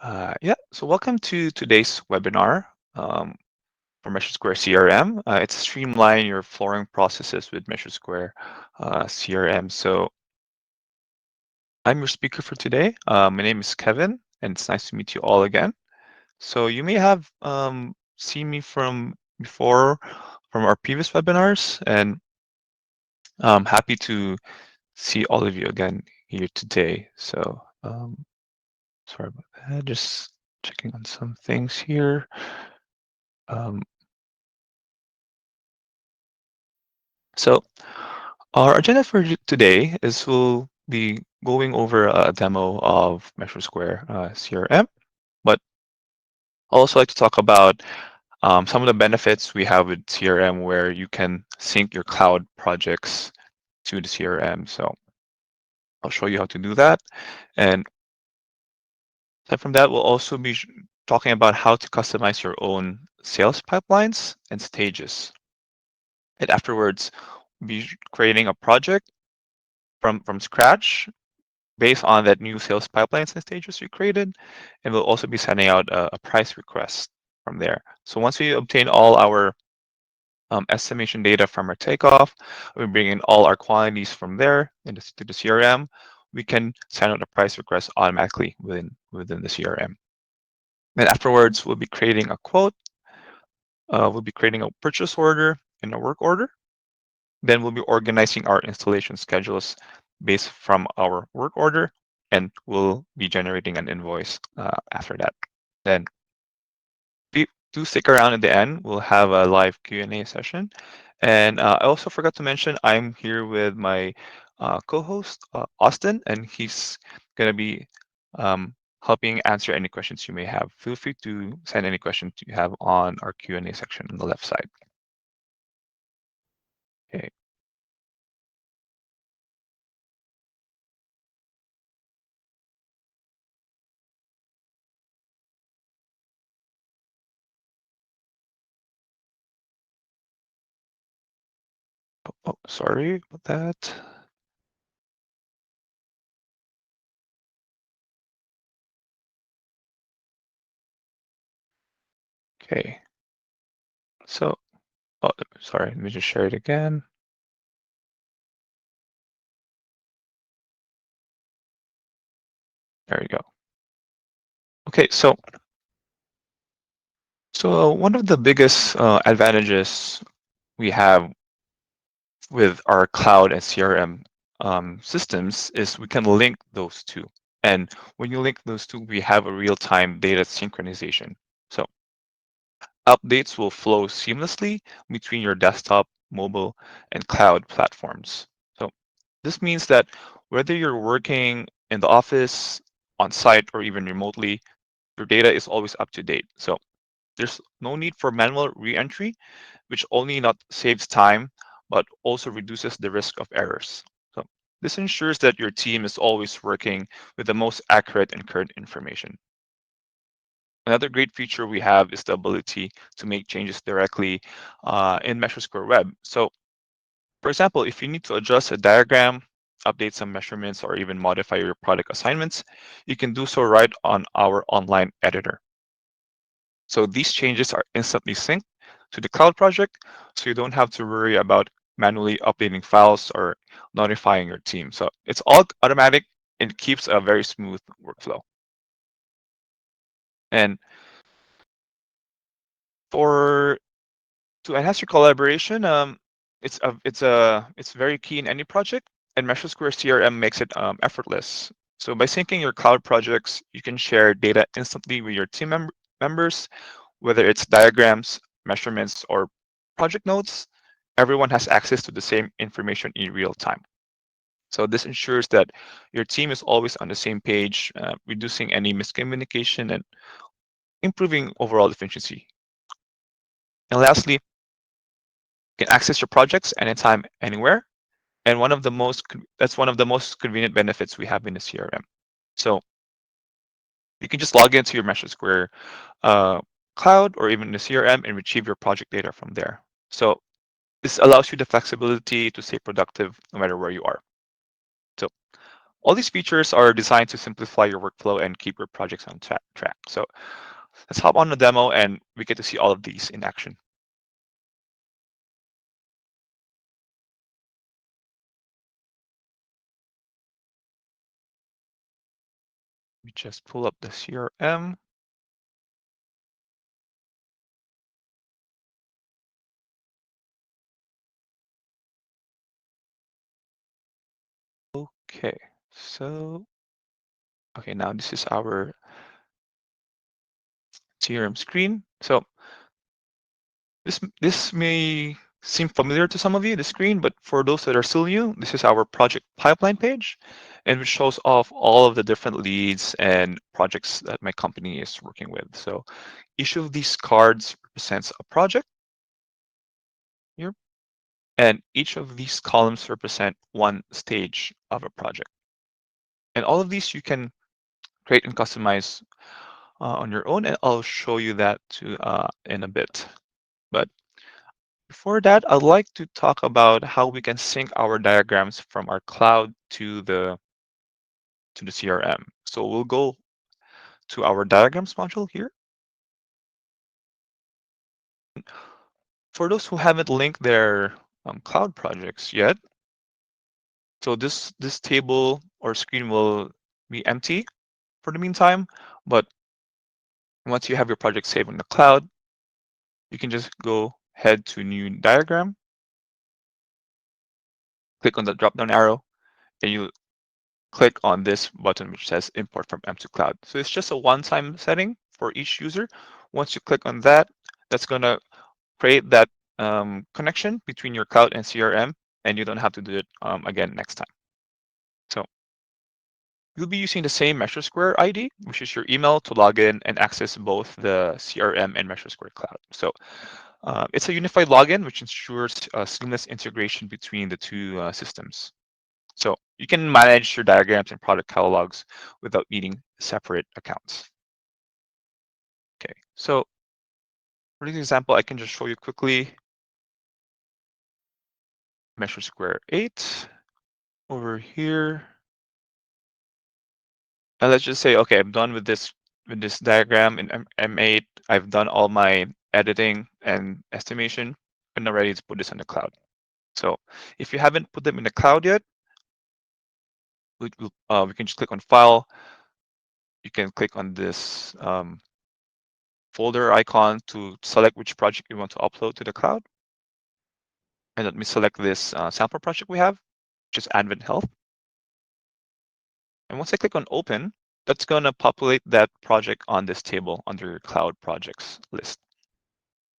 So welcome to today's webinar for MeasureSquare CRM. It's Streamline your flooring processes with MeasureSquare CRM. So I'm your speaker for today. My name is Kevin, and it's nice to meet you all again. So you may have seen me from before from our previous webinars, and I'm happy to see all of you again here today. So sorry about that. Just checking on some things here. Um, So our agenda for today is we'll be going over a demo of MeasureSquare CRM, but I'd also like to talk about some of the benefits we have with CRM where you can sync your cloud projects to the CRM. So I'll show you how to do that. And aside from that, we'll also be talking about how to customize your own sales pipelines and stages. And afterwards, we'll be creating a project from scratch based on that new sales pipelines and stages you created, and we'll also be sending out a price request from there. So once we obtain all our estimation data from our takeoff, we bring in all our quantities from there to the CRM. We can send out a price request automatically within the CRM. Then afterwards, we'll be creating a quote. We'll be creating a purchase order and a work order. Then we'll be organizing our installation schedules based from our work order, and we'll be generating an invoice after that. Then do stick around at the end. We'll have a live Q&A session. And I also forgot to mention I'm here with my co-host, Austin, and he's going to be helping answer any questions you may have. Feel free to send any questions you have on our Q&A section on the left side. Okay. Oh, sorry about that. Okay. So, oh, sorry, let me just share it again. There we go. Okay, so one of the biggest advantages we have with our cloud and CRM systems is we can link those two. And when you link those two, we have a real-time data synchronization. So updates will flow seamlessly between your desktop, mobile, and cloud platforms. So this means that whether you're working in the office, on site, or even remotely, your data is always up to date. So there's no need for manual re-entry, which only not saves time, but also reduces the risk of errors. So this ensures that your team is always working with the most accurate and current information. Another great feature we have is the ability to make changes directly in MeasureSquare Web. So for example, if you need to adjust a diagram, update some measurements, or even modify your product assignments, you can do so right on our online editor. So these changes are instantly synced to the cloud project, so you don't have to worry about manually updating files or notifying your team. So it's all automatic and keeps a very smooth workflow. And for to enhance your collaboration, it's very key in any project, and MeasureSquare CRM makes it effortless. So by syncing your cloud projects, you can share data instantly with your team members, whether it's diagrams, measurements, or project notes. Everyone has access to the same information in real time. So this ensures that your team is always on the same page, reducing any miscommunication and improving overall efficiency. And lastly, you can access your projects anytime, anywhere. And that's one of the most convenient benefits we have in the CRM. So you can just log into your MeasureSquare cloud or even the CRM and retrieve your project data from there. So this allows you the flexibility to stay productive no matter where you are. So All these features are designed to simplify your workflow and keep your projects on track. So let's hop on the demo and we get to see all of these in action. We just pull up the CRM. Okay, so, okay, now this is our CRM screen. So this may seem familiar to some of you, the screen, but for those that are still new, this is our project pipeline page, and which shows off all of the different leads and projects that my company is working with. So each of these cards represents a project here, and each of these columns represent one stage of a project. And all of these you can create and customize on your own, and I'll show you that in a bit. But before that, I'd like to talk about how we can sync our diagrams from our cloud to the CRM. So we'll go to our diagrams module here. For those who haven't linked their cloud projects yet, so this table or screen will be empty for the meantime, but once you have your project saved in the cloud, you can just go head to new diagram, click on the drop down arrow, and you click on this button which says import from M to cloud. So it's just a one-time setting for each user. Once you click on that, that's going to create that connection between your cloud and CRM, and you don't have to do it again next time. So you'll be using the same MeasureSquare ID, which is your email, to log in and access both the CRM and MeasureSquare Cloud. So it's a unified login, which ensures seamless integration between the two systems. So you can manage your diagrams and product catalogs without needing separate accounts. Okay, so for this example, I can just show you quickly MeasureSquare 8 over here. And let's just say, okay, I'm done with this diagram in M8. I've done all my editing and estimation, and I'm ready to put this on the cloud. So if you haven't put them in the cloud yet, we can just click on File. You can click on this folder icon to select which project you want to upload to the cloud. And let me select this sample project we have, which is Advent Health. And once I click on Open, that's going to populate that project on this table under your Cloud Projects list.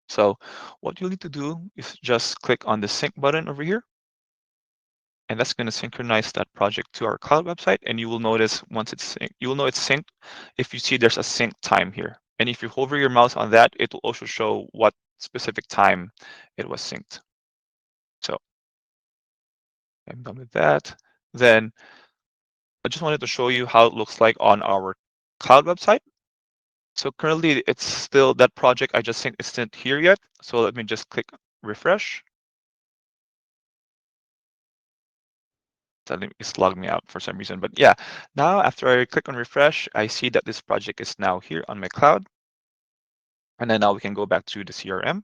So what you'll need to do is just click on the Sync button over here. And that's going to synchronize that project to our cloud website. And you will notice once it's synced, you will know it's synced if you see there's a sync time here. And if you hover your mouse on that, it will also show what specific time it was synced. So I'm done with that. Then I just wanted to show you how it looks like on our cloud website. So currently it's still that project I just synced isn't here yet. So let me just click refresh. It's logged me out for some reason. But yeah, now after I click on refresh, I see that this project is now here on my cloud. And then now we can go back to the CRM.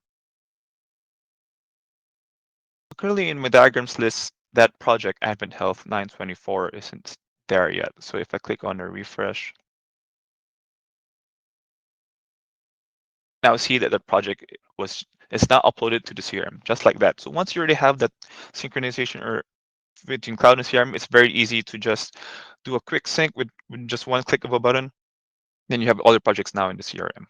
Currently in my diagrams list, that project Advent Health 924 isn't there yet. So if I click on a refresh, now see that the project is now uploaded to the CRM, just like that. So once you already have that synchronization or between cloud and CRM, it's very easy to just do a quick sync with just one click of a button. Then you have all your projects now in the CRM.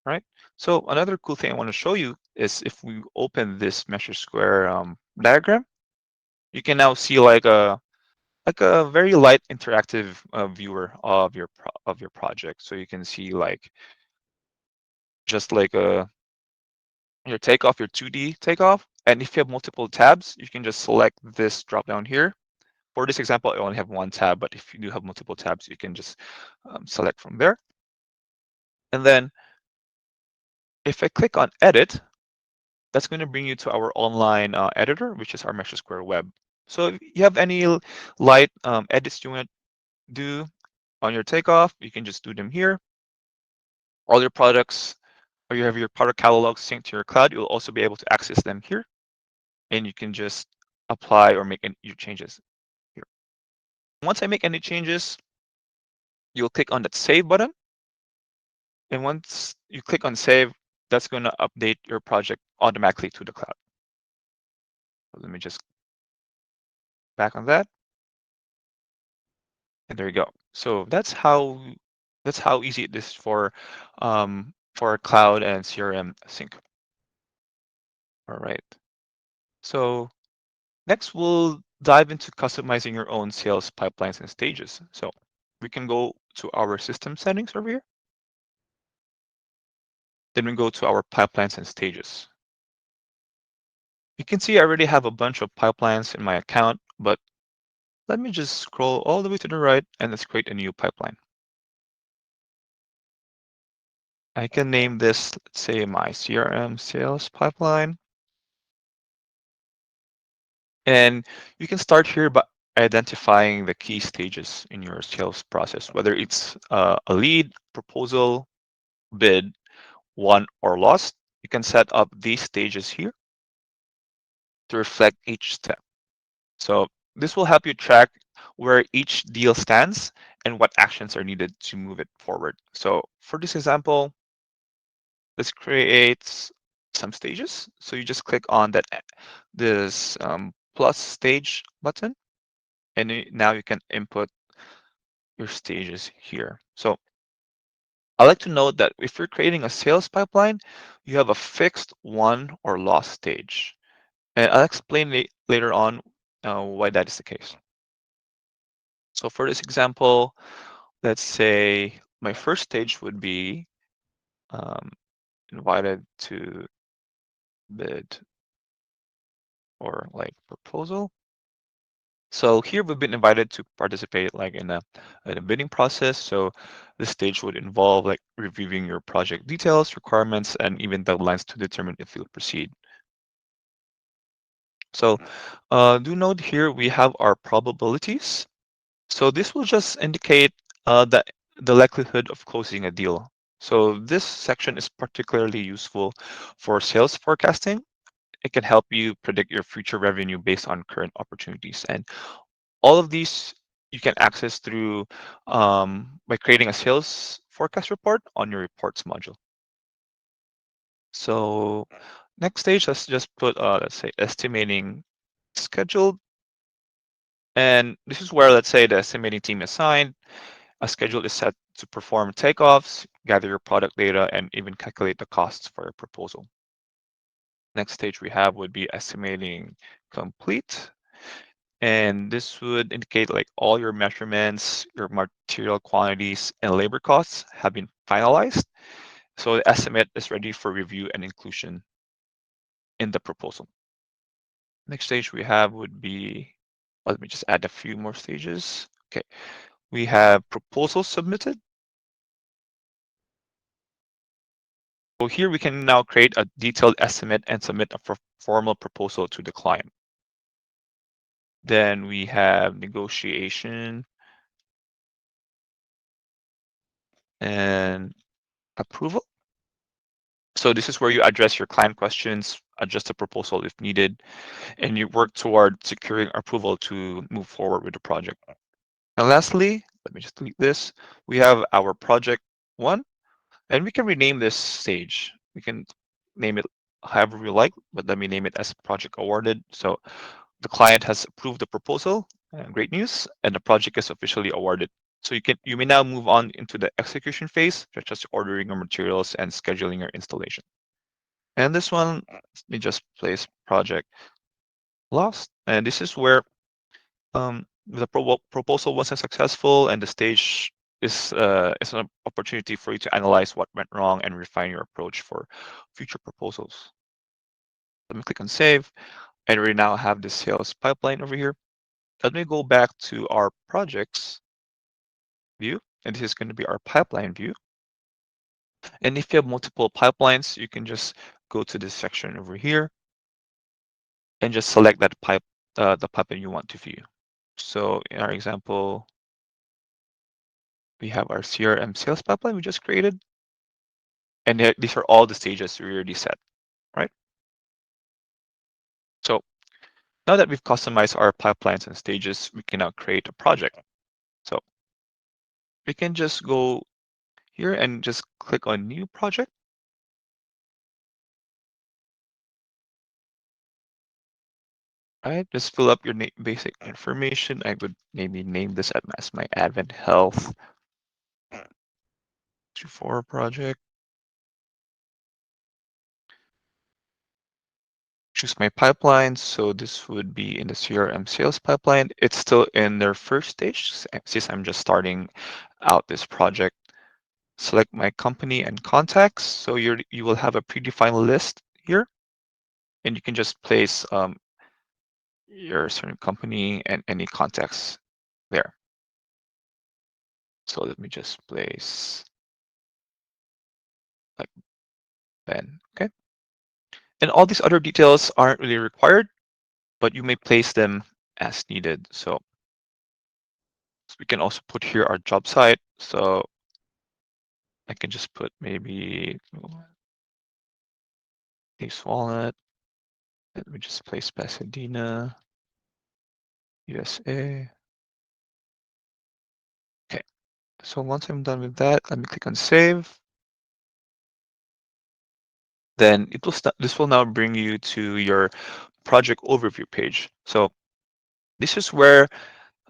Right? So another cool thing I want to show you is if we open this MeasureSquare diagram, you can now see like a very light interactive viewer of your project. So you can see like just like your takeoff, your 2D takeoff. And if you have multiple tabs, you can just select this drop down here. For this example, I only have one tab, but if you do have multiple tabs, you can just select from there. And then if I click on edit, that's going to bring you to our online editor, which is our MeasureSquare Web. So if you have any light edits you want to do on your takeoff, you can just do them here. All your products, or you have your product catalog synced to your cloud, you'll also be able to access them here, and you can just apply or make any your changes here. Once I make any changes, you'll click on that save button, and once you click on save, that's going to update your project automatically to the cloud. So let me just back on that, and there you go. So that's how easy it is for cloud and CRM sync. All right. So next, we'll dive into customizing your own sales pipelines and stages. So we can go to our system settings over here. Then we go to our pipelines and stages. You can see I already have a bunch of pipelines in my account, but let me just scroll all the way to the right and let's create a new pipeline. I can name this, let's say, my CRM sales pipeline. And you can start here by identifying the key stages in your sales process, whether it's a lead, proposal, bid, won, or lost. You can set up these stages here to reflect each step. So this will help you track where each deal stands and what actions are needed to move it forward. So for this example, let's create some stages. So you just click on this plus stage button, and now you can input your stages here. So I like to note that if you're creating a sales pipeline, you have a fixed won or lost stage. And I'll explain later on why that is the case. So for this example, let's say my first stage would be um, invited to bid or like proposal. So here we've been invited to participate like in a bidding process. So this stage would involve like reviewing your project details, requirements, and even deadlines to determine if you'll proceed. So do note here we have our probabilities. So this will just indicate the likelihood of closing a deal. So this section is particularly useful for sales forecasting. It can help you predict your future revenue based on current opportunities. And all of these you can access through by creating a sales forecast report on your reports module. So next stage, let's just put, let's say, estimating scheduled. And this is where, let's say, the estimating team is assigned. A schedule is set to perform takeoffs, gather your product data, and even calculate the costs for your proposal. Next stage we have would be estimating complete. And this would indicate like all your measurements, your material quantities, and labor costs have been finalized. So the estimate is ready for review and inclusion in the proposal. Next stage we have would be, let me just add a few more stages. Okay, we have proposal submitted. So here we can now create a detailed estimate and submit a formal proposal to the client. Then we have negotiation and approval. So this is where you address your client questions, adjust the proposal if needed, and you work toward securing approval to move forward with the project. And lastly, let me just delete this. We have our project one, and we can rename this stage. We can name it however we like, but let me name it as project awarded. So the client has approved the proposal, great news, and the project is officially awarded. So you may now move on into the execution phase, such as ordering your materials and scheduling your installation. And this one, let me just place project lost. And this is where the proposal wasn't successful, and the stage is an opportunity for you to analyze what went wrong and refine your approach for future proposals. Let me click on save, and we now have the sales pipeline over here. Let me go back to our projects view, and this is going to be our pipeline view. And if you have multiple pipelines, you can just go to this section over here and just select that the pipeline you want to view. So in our example, we have our CRM sales pipeline we just created, and these are all the stages we already set, right? So now that we've customized our pipelines and stages, we can now create a project. So we can just go here and just click on New Project. Right, just fill up your basic information. I would maybe name this as my Advent Health 24 project. Choose my pipeline. So this would be in the CRM sales pipeline. It's still in their first stage since I'm just starting out this project. Select my company and contacts. So you will have a predefined list here, and you can just place your certain company and any contacts there. So let me just place like Ben. Okay. And all these other details aren't really required, but you may place them as needed. So we can also put here our job site. So I can just put maybe Ace Walnut. Let me just place Pasadena, USA. Okay. So once I'm done with that, let me click on save. Then this will now bring you to your project overview page. So this is where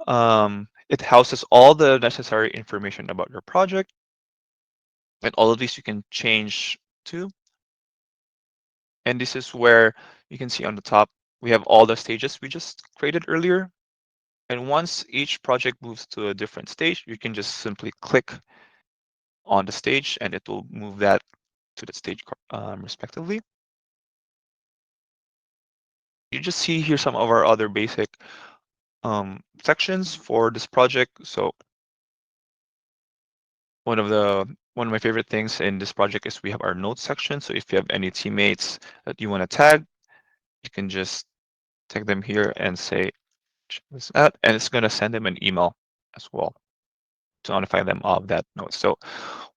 it houses all the necessary information about your project. And all of these you can change to. And this is where you can see on the top, we have all the stages we just created earlier. And once each project moves to a different stage, you can just simply click on the stage and it will move that to the stage respectively. You just see here some of our other basic sections for this project. So one of my favorite things in this project is we have our notes section. So if you have any teammates that you want to tag, you can just tag them here and say check this out, and it's going to send them an email as well to notify them of that note. So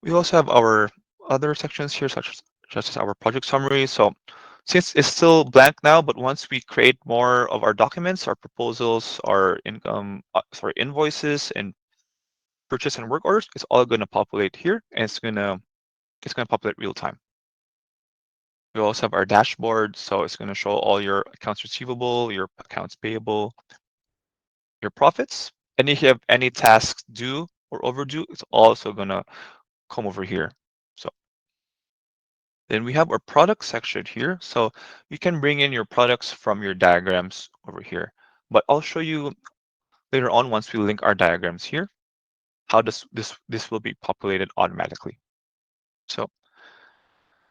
we also have our other sections here, such as our project summary. So since it's still blank now, but once we create more of our documents, our proposals, our invoices, and purchase and work orders, it's all going to populate here, and it's going to populate real time. We also have our dashboard, so it's going to show all your accounts receivable, your accounts payable, your profits. And if you have any tasks due or overdue, it's also going to come over here. So then we have our product section here. So you can bring in your products from your diagrams over here. But I'll show you later on, once we link our diagrams here, how this will be populated automatically. So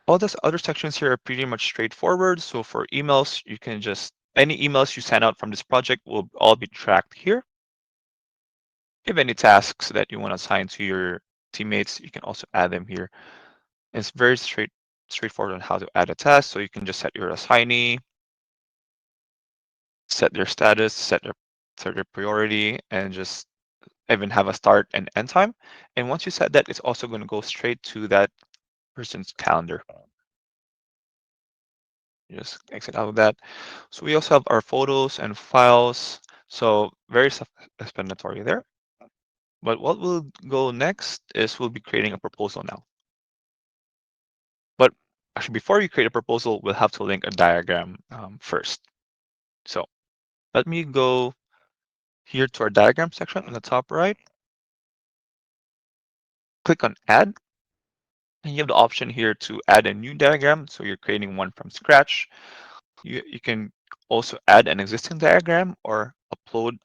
all these other sections here are pretty much straightforward. So for emails, you can just, any emails you send out from this project will all be tracked here. If you have any tasks that you want to assign to your teammates, you can also add them here. It's very straightforward on how to add a task. So you can just set your assignee, set their status, set their priority, and just even have a start and end time. And once you set that, it's also going to go straight to that person's calendar. You just exit out of that. So we also have our photos and files. So very self-explanatory there. But what we'll go next is we'll be creating a proposal now. But actually, before you create a proposal, we'll have to link a diagram first. So let me go here to our diagram section on the top right. Click on Add. And you have the option here to add a new diagram. So you're creating one from scratch. You can also add an existing diagram or upload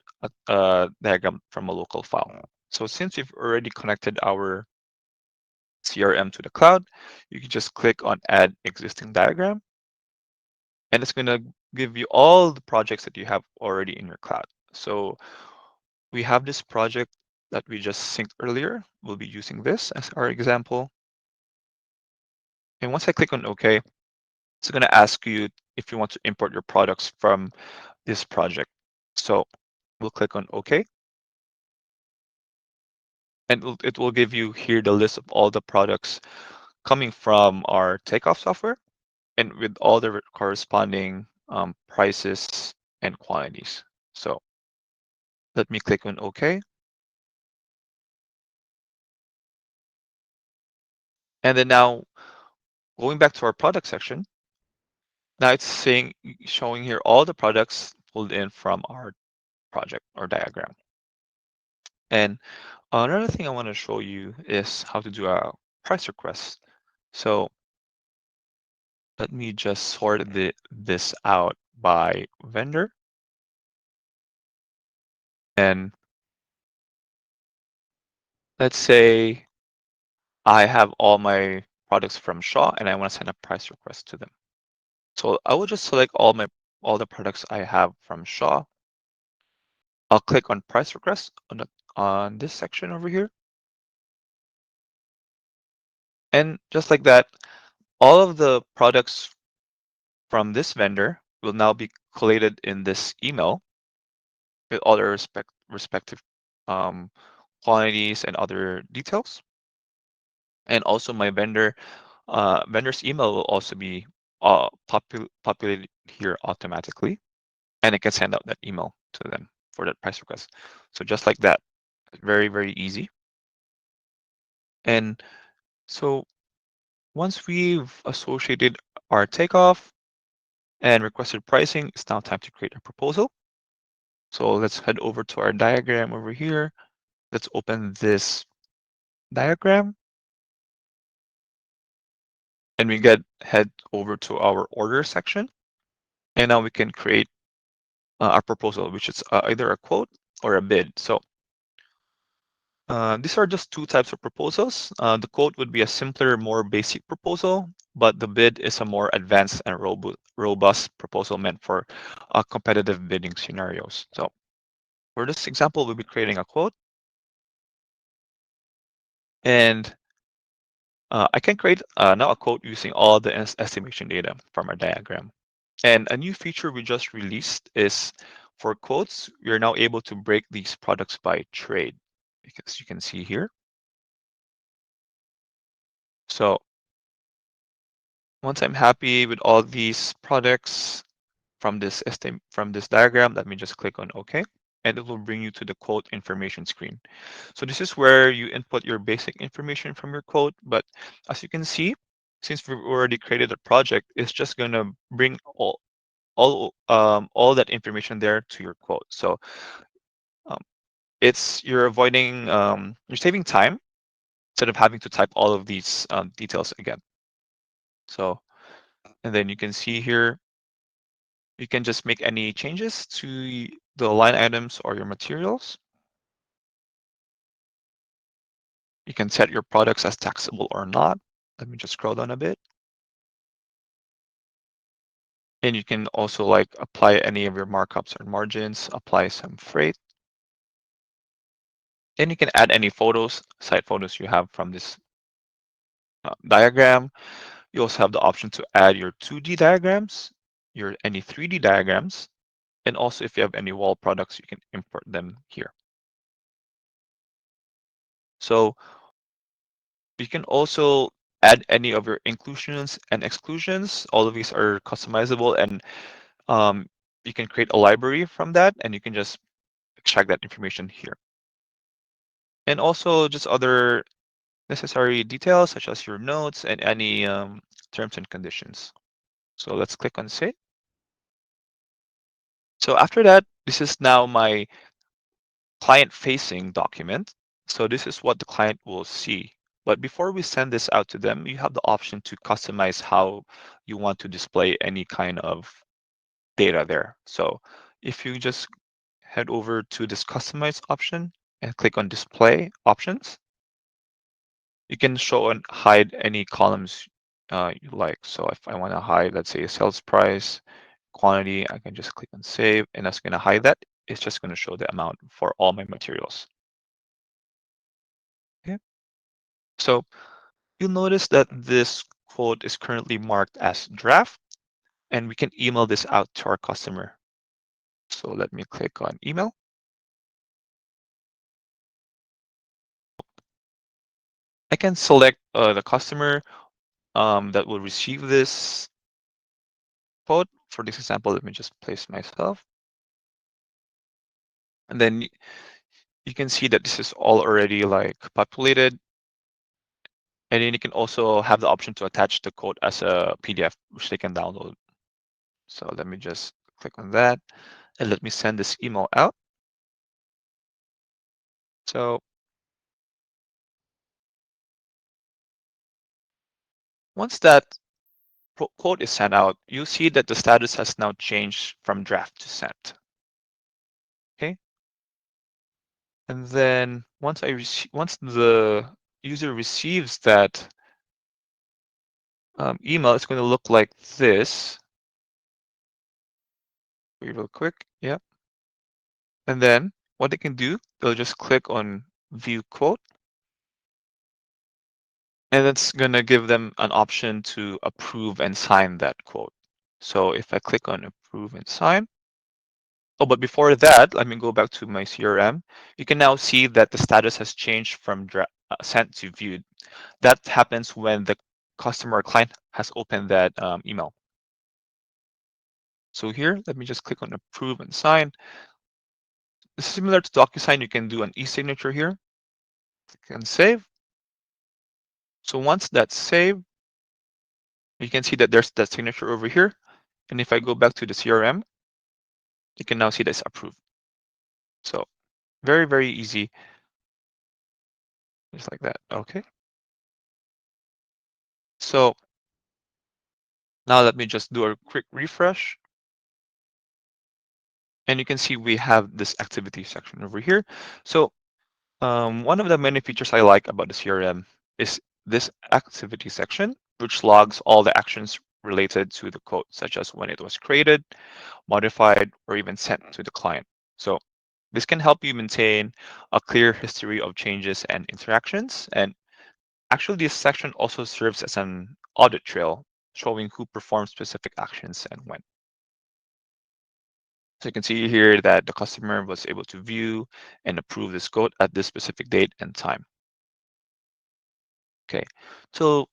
a diagram from a local file. So since we've already connected our CRM to the cloud, you can just click on Add Existing Diagram. And it's going to give you all the projects that you have already in your cloud. So we have this project that we just synced earlier. We'll be using this as our example. And once I click on OK, it's going to ask you if you want to import your products from this project. So we'll click on OK, and it will give you here the list of all the products coming from our takeoff software and with all the corresponding prices and quantities. So let me click on OK. And then now going back to our product section, now it's showing here all the products pulled in from our project or diagram. And another thing I want to show you is how to do a price request. So let me just sort this out by vendor. And let's say I have all my products from Shaw and I want to send a price request to them. So I will just select all the products I have from Shaw. I'll click on price request on this section over here. And just like that, all of the products from this vendor will now be collated in this email with all their respective um, quantities and other details. And also my vendor's email will also be populated here automatically, and it can send out that email to them for that price request. So just like that, very, very easy. And so once we've associated our takeoff and requested pricing, it's now time to create a proposal. So let's head over to our diagram over here. Let's open this diagram, and we head over to our order section. And now we can create our proposal, which is either a quote or a bid. So these are just two types of proposals. The quote would be a simpler, more basic proposal, but the bid is a more advanced and robust proposal meant for competitive bidding scenarios. So for this example, we'll be creating a quote. And I can create now a quote using all the estimation data from our diagram. And a new feature we just released is for quotes, you're now able to break these products by trade, because you can see here. So once I'm happy with all these products from this diagram, let me just click on OK, and it will bring you to the quote information screen. So this is where you input your basic information from your quote, but as you can see, since we've already created a project, it's just going to bring all that information there to your quote. So um, you're saving time instead of having to type all of these details again. So, and then you can see here, you can just make any changes to the line items or your materials. You can set your products as taxable or not. Let me just scroll down a bit. And you can also like apply any of your markups or margins, apply some freight. And you can add any site photos you have from this diagram. You also have the option to add your 2D diagrams, any 3D diagrams, and also if you have any wall products, you can import them here. So you can also add any of your inclusions and exclusions. All of these are customizable, and you can create a library from that, and you can just extract that information here. And also just other necessary details such as your notes and any terms and conditions. So let's click on Save. So after that, this is now my client-facing document. So this is what the client will see. But before we send this out to them, you have the option to customize how you want to display any kind of data there. So if you just head over to this customize option and click on display options, you can show and hide any columns you like. So if I want to hide, let's say, a sales price, quantity, I can just click on save, and that's going to hide that. It's just going to show the amount for all my materials. Okay. So you'll notice that this quote is currently marked as draft, and we can email this out to our customer. So let me click on email. I can select the customer that will receive this quote. For this example, let me just place myself. And then you can see that this is all already like populated. And then you can also have the option to attach the code as a PDF, which they can download. So let me just click on that and let me send this email out. So once that quote is sent out, you'll see that the status has now changed from draft to sent. Okay. And then once once the user receives that email, it's going to look like this. Wait real quick. Yeah. And then what they can do, they'll just click on view quote. And it's going to give them an option to approve and sign that quote. So if I click on approve and sign, oh, but before that, let me go back to my CRM. You can now see that the status has changed from sent to viewed. That happens when the customer or client has opened that email. So here, let me just click on approve and sign. Similar to DocuSign, you can do an e-signature here. Click and save. So once that's saved, you can see that there's that signature over here. And if I go back to the CRM, you can now see that it's approved. So very, very easy, just like that. Okay. So now let me just do a quick refresh. And you can see we have this activity section over here. So one of the many features I like about the CRM is this activity section, which logs all the actions related to the quote, such as when it was created, modified, or even sent to the client. So this can help you maintain a clear history of changes and interactions. And actually, this section also serves as an audit trail, showing who performed specific actions and when. So you can see here that the customer was able to view and approve this code at this specific date and time. Okay, so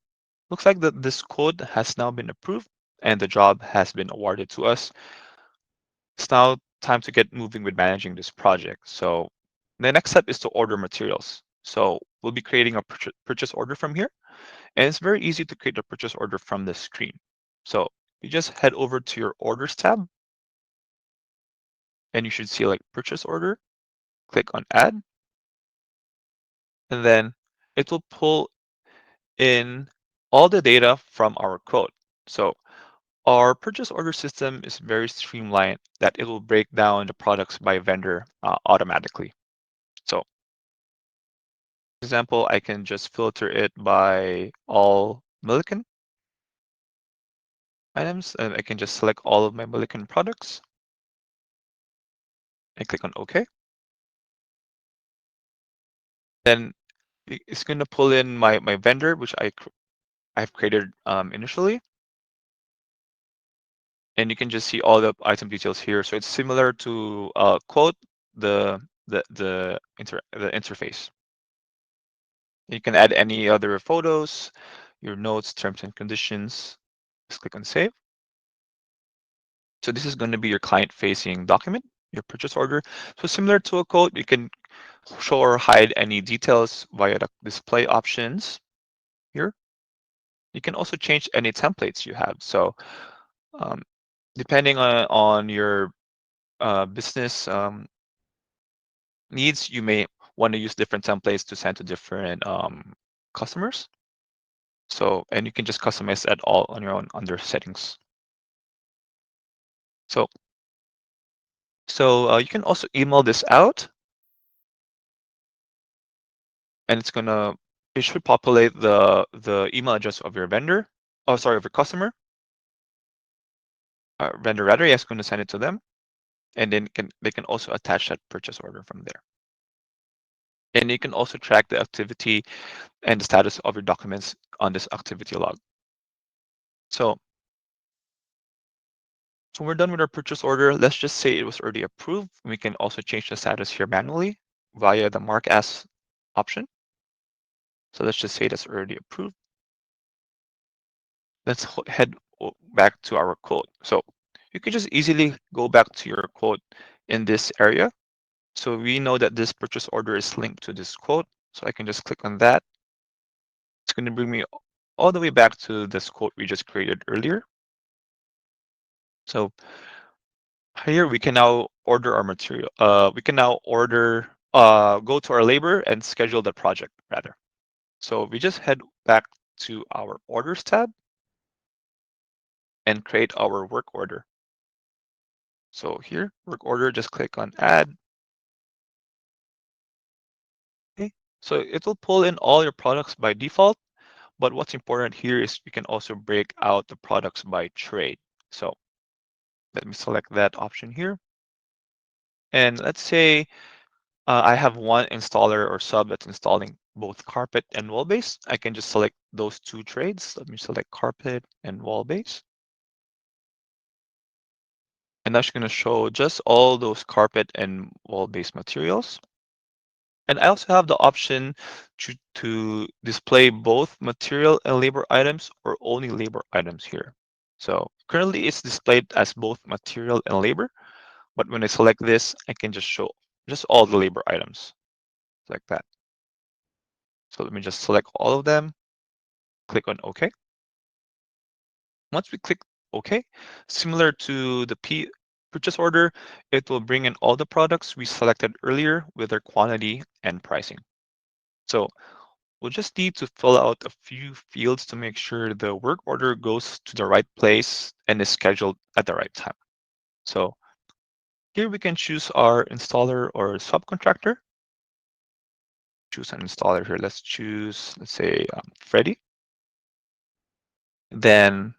looks like that this code has now been approved and the job has been awarded to us. It's now time to get moving with managing this project. So the next step is to order materials. So we'll be creating a purchase order from here. And it's very easy to create a purchase order from this screen. So you just head over to your orders tab and you should see like purchase order, click on add, and then it will pull in all the data from our code. So our purchase order system is very streamlined that it will break down the products by vendor automatically. So for example, I can just filter it by all Milliken items and I can just select all of my Milliken products and click on OK. Then it's going to pull in my vendor, which I've created initially. And you can just see all the item details here. So it's similar to quote the interface. You can add any other photos, your notes, terms and conditions. Just click on save. So this is going to be your client-facing document, your purchase order. So similar to a quote, you can show or hide any details via the display options here. You can also change any templates you have. So um, depending on your business needs, you may want to use different templates to send to different customers. So, and you can just customize that all on your own under settings. So, you can also email this out, and it should populate the email address of your vendor. Oh, sorry, of your customer. Vendor rather, yes, going to send it to them, and then they can also attach that purchase order from there. And you can also track the activity and the status of your documents on this activity log. So So we're done with our purchase order. Let's just say it was already approved. We can also change the status here manually via the mark as option. So let's just say that's already approved. Let's head back to our quote. So you can just easily go back to your quote in this area. So we know that this purchase order is linked to this quote. So I can just click on that. It's going to bring me all the way back to this quote we just created earlier. So here we can now order our material. We can now go to our labor and schedule the project rather. So we just head back to our orders tab and create our work order. So here, work order, just click on add. Okay. So it will pull in all your products by default, but what's important here is you can also break out the products by trade. So let me select that option here. And let's say I have one installer or sub that's installing both carpet and wall base. I can just select those two trades. Let me select carpet and wall base. And that's going to show just all those carpet and wall base materials. And I also have the option to display both material and labor items or only labor items here. So currently it's displayed as both material and labor, but when I select this, I can just show just all the labor items like that. So let me just select all of them, click on OK. Once we click OK, similar to the purchase order, it will bring in all the products we selected earlier with their quantity and pricing. So we'll just need to fill out a few fields to make sure the work order goes to the right place and is scheduled at the right time. So here we can choose our installer or subcontractor. Choose an installer here. Let's choose, let's say, Freddie. Then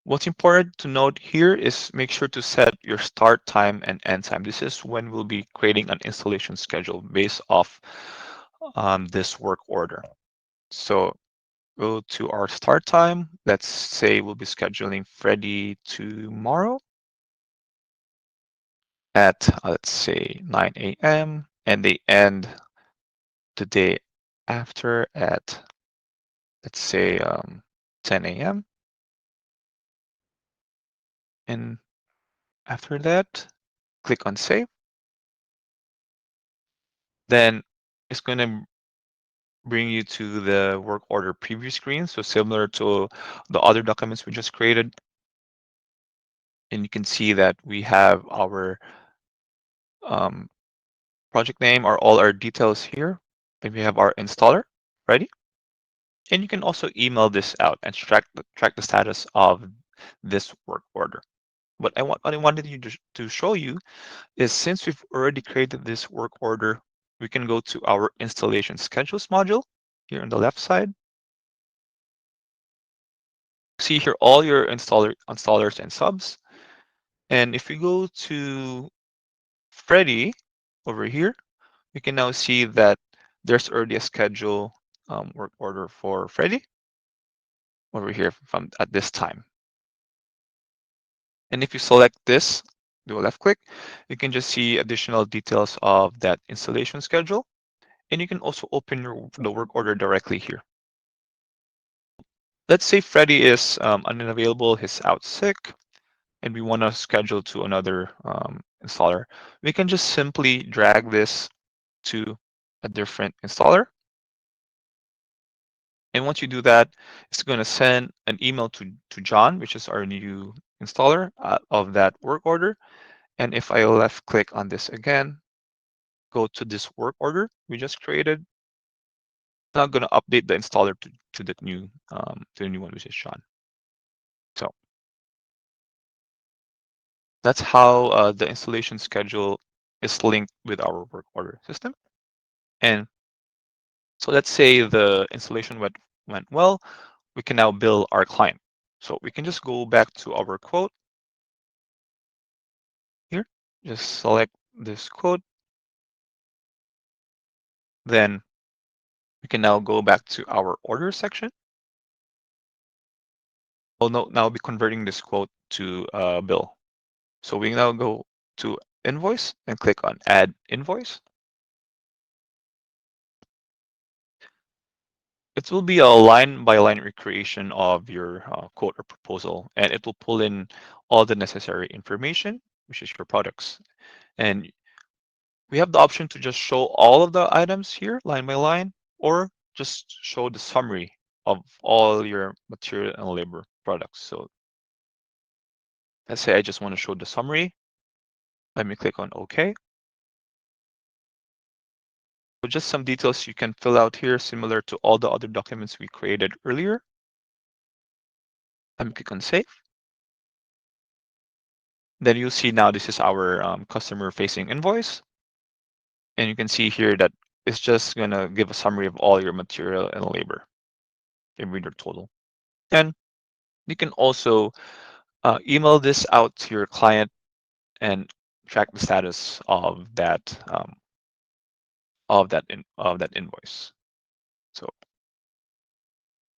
what's important to note here is make sure to set your start time and end time. This is when we'll be creating an installation schedule based off this work order. So go to our start time. Let's say we'll be scheduling Freddie tomorrow at, let's say, 9 a.m. and they end the day after at, let's say, 10 a.m. And after that, click on save. Then it's going to bring you to the work order preview screen. So similar to the other documents we just created. And you can see that we have our um, project name or all our details here. And we have our installer ready. And you can also email this out and track the status of this work order. What I wanted you to show you is since we've already created this work order, we can go to our installation schedules module here on the left side. See here all your installers and subs. And if we go to Freddy over here, we can now see that there's already a schedule work order for Freddy over here from at this time. And if you select this, do a left click, you can just see additional details of that installation schedule. And you can also open the work order directly here. Let's say Freddy is unavailable, he's out sick, and we want to schedule to another installer. We can just simply drag this to a different installer. And once you do that, it's going to send an email to John, which is our new installer of that work order. And if I left click on this again, go to this work order we just created, it's not going to update the installer to the new one, which is John. So that's how the installation schedule is linked with our work order system. And so let's say the installation went well, we can now bill our client. So we can just go back to our quote here, just select this quote. Then we can now go back to our order section. We'll now be converting this quote to a bill. So we now go to invoice and click on add invoice. It will be a line by line recreation of your quote or proposal, and it will pull in all the necessary information, which is your products. And we have the option to just show all of the items here line by line, or just show the summary of all your material and labor products. So let's say I just want to show the summary. Let me click on OK. So just some details you can fill out here, similar to all the other documents we created earlier. Let me click on Save. Then you'll see now this is our customer-facing invoice. And you can see here that it's just going to give a summary of all your material and labor and reader total. And you can also email this out to your client and track the status of that invoice. So,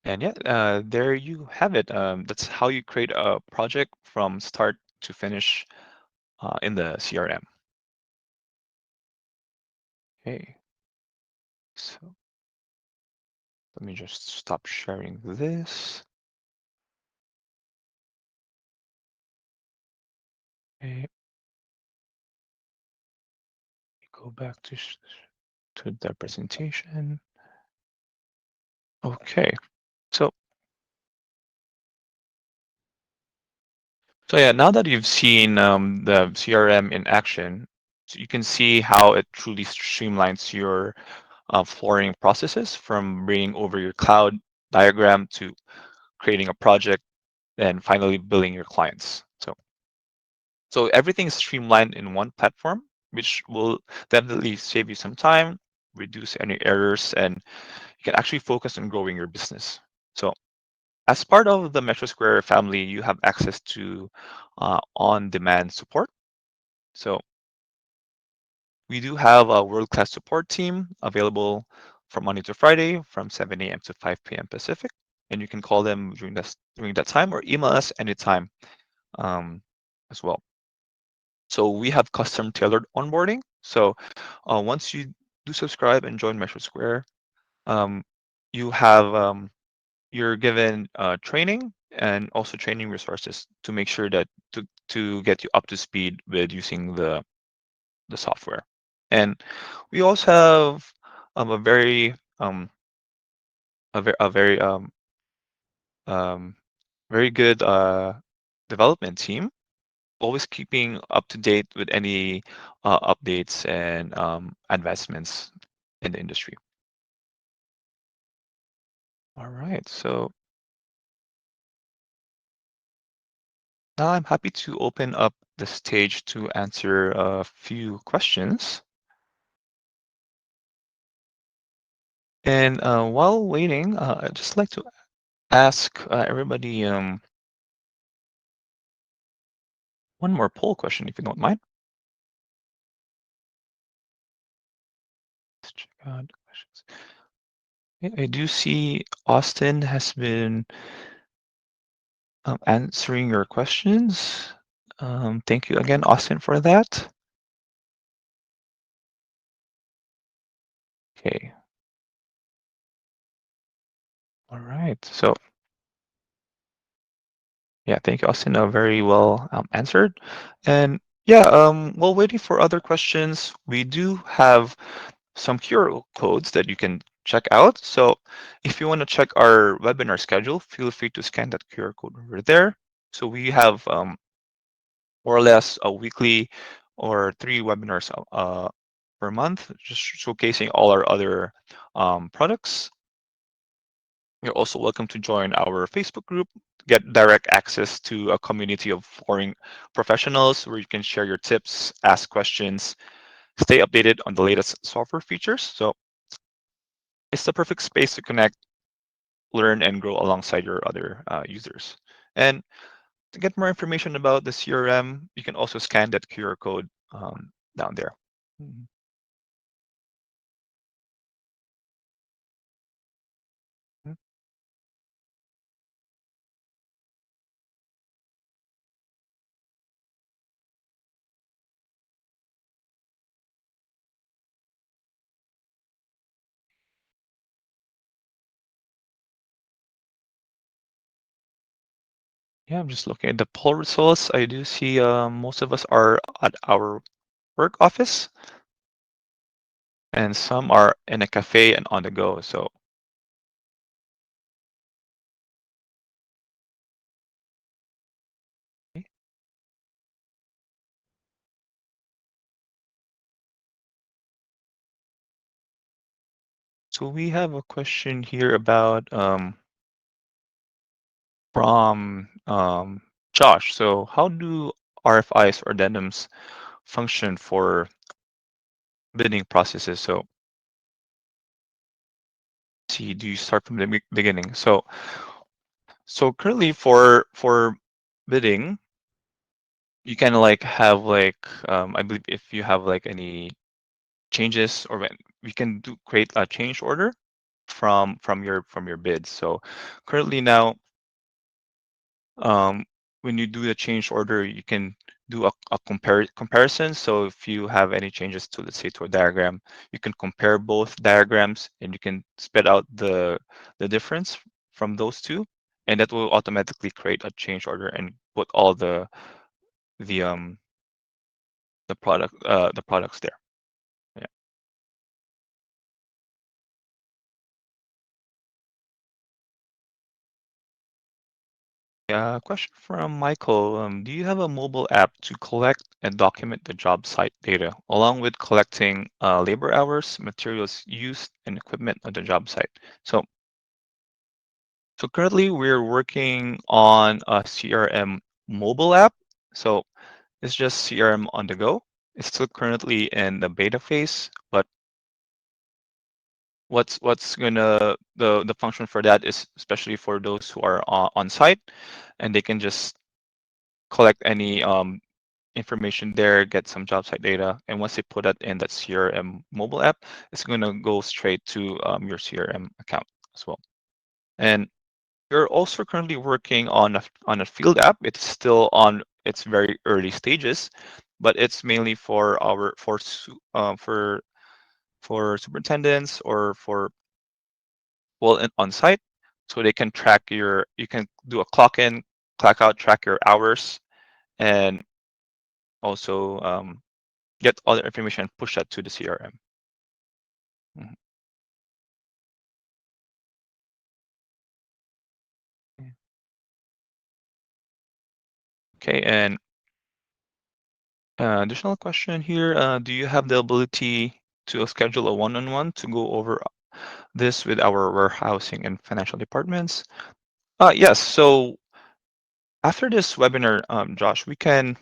and yeah, there you have it. That's how you create a project from start to finish in the CRM. Okay, so let me just stop sharing this. Okay, go back to the presentation. Okay, so yeah, now that you've seen the CRM in action, so you can see how it truly streamlines your flooring processes, from bringing over your cloud diagram to creating a project and finally billing your clients. So everything is streamlined in one platform, which will definitely save you some time, reduce any errors, and you can actually focus on growing your business. So as part of the MeasureSquare family, you have access to on-demand support. So we do have a world-class support team available from Monday to Friday from 7 a.m. to 5 p.m. Pacific. And you can call them during that time or email us anytime as well. So we have custom tailored onboarding. So once you do subscribe and join MeasureSquare, um, you have you're given training and also training resources to make sure that to get you up to speed with using the software. And we also have a very a very um, very good development team, always keeping up to date with any updates and advancements in the industry. All right, so now I'm happy to open up the stage to answer a few questions. And while waiting, I'd just like to ask everybody one more poll question, if you don't mind. Let's check out questions. Okay, I do see Austin has been answering your questions. Thank you again, Austin, for that. Okay. All right. So yeah, thank you, Austin. Very well answered. And yeah, while waiting for other questions, we do have some QR codes that you can check out. So if you want to check our webinar schedule, feel free to scan that QR code over there. So we have more or less a weekly or 3 webinars per month, just showcasing all our other products. You're also welcome to join our Facebook group, get direct access to a community of foreign professionals where you can share your tips, ask questions, stay updated on the latest software features. So it's the perfect space to connect, learn, and grow alongside your other users. And to get more information about the CRM, you can also scan that QR code down there. Mhm. Yeah, I'm just looking at the poll results. I do see most of us are at our work office, and some are in a cafe and on the go. So we have a question here about from Josh. So how do RFIs or addendums function for bidding processes? So see, do you start from the beginning? So currently for bidding, you can like have like I believe if you have like any changes or when we can do create a change order from your bids. So currently now, um, when you do the change order, you can do a comparison. So if you have any changes to, let's say, to a diagram, you can compare both diagrams and you can spit out the difference from those two, and that will automatically create a change order and put all the um the products there. Yeah. Yeah, question from Michael. Do you have a mobile app to collect and document the job site data, along with collecting labor hours, materials used, and equipment on the job site? So currently we're working on a CRM mobile app. So it's just CRM on the go. It's still currently in the beta phase, but what's gonna the function for that is especially for those who are on site, and they can just collect any information there, get some job site data, and once they put that in that CRM mobile app, it's going to go straight to your CRM account as well. And we're also currently working on a field app. It's still on its very early stages, but it's mainly for our for superintendents or for well on site, so they can track your. You can do a clock in, clock out, track your hours, and also get all the information and push that to the CRM. Mhm. Okay, and additional question here. Do you have the ability to schedule a one-on-one to go over this with our warehousing and financial departments? Yes. So after this webinar, Josh, we can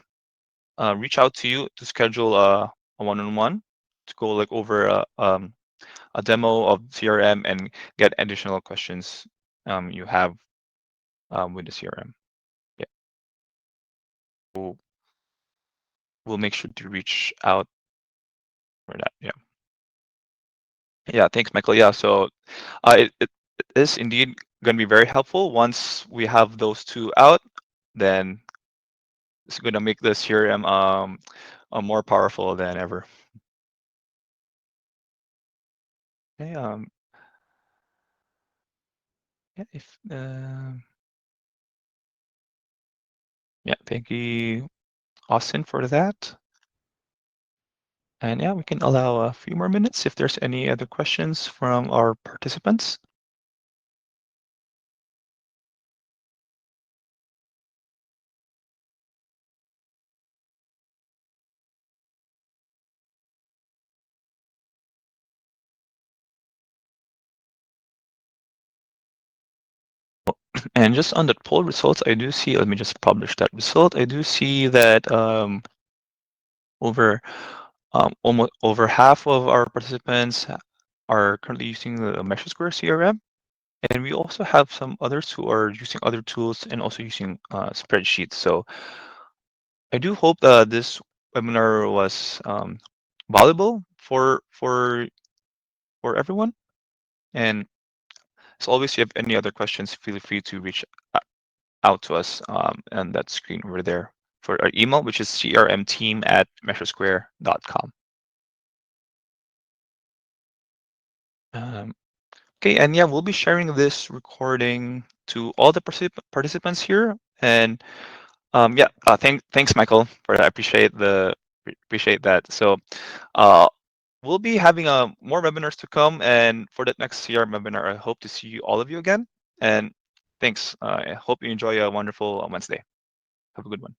reach out to you to schedule a one-on-one to go like over a demo of CRM and get additional questions you have with the CRM. Yeah. We'll, we'll make sure to reach out for that. Yeah. Yeah. Thanks, Michael. Yeah. So it is indeed going to be very helpful. Once we have those two out, then it's going to make the CRM more powerful than ever. Okay. Yeah. If yeah. Thank you, Austin, for that. And yeah, we can allow a few more minutes if there's any other questions from our participants. And just on the poll results, I do see, let me just publish that result. I do see that over almost over half of our participants are currently using the MeasureSquare CRM. And we also have some others who are using other tools and also using spreadsheets. So I do hope this webinar was valuable for everyone. And as always, if you have any other questions, feel free to reach out to us on that screen over there for our email, which is crmteam@measuresquare.com. Um, okay, and yeah, we'll be sharing this recording to all the participants here. And yeah, thanks, Michael, for that. I appreciate that. So uh, we'll be having more webinars to come, and for that next CRM webinar, I hope to see all of you again. And thanks. I hope you enjoy a wonderful Wednesday. Have a good one.